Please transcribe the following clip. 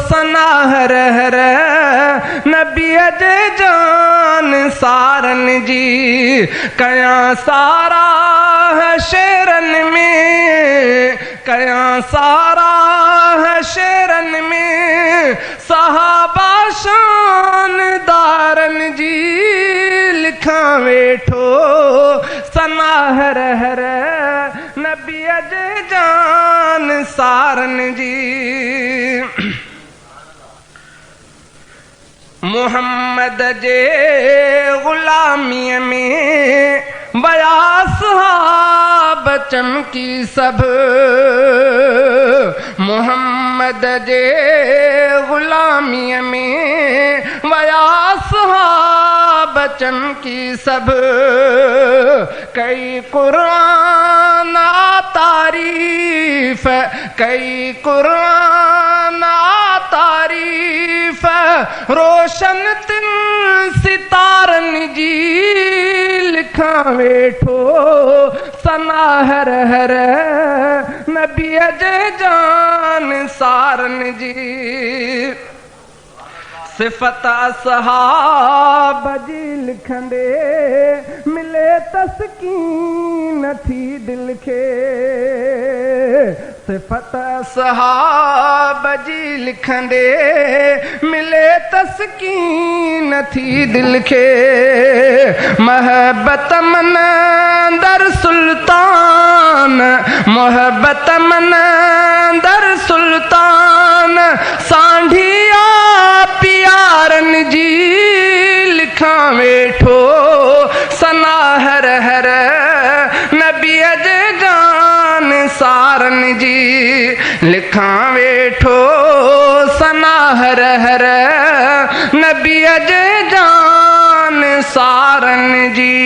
सना हर हर नबी अजे जान सारन जी कया सारा है शेरन में कया सारा है शेरन में सहाबा शानदारन जी लिखा वेठो सना हर हर नबी अजे जान सारन जी। मोहम्मद जे गुलामीअ में बया सहाब चमकी सब मोहम्मद जे गुलामीअ में बया सहाब चमकी सब कई कुरान तारीफ कई कुरान तारीफ रोशन तिन सितारन जी लिखा वेठो सना हर हर नबी अजे जान सारन जी। सिफत असहाब जी लिखंदे मिले तस्कीन थी दिल के सिफत असहाब जी लिखंदे मिले तस्कीन थी दिल के मोहब्बत मन दर सुल्तान मोहब्बत मन दर सुल्तान सांढिया प्यारन जी लिखा वेठो सना हर हर नबी अजे जान सारन जी लिखा वेठो सना हर हर नबी अजे जान सारन जी।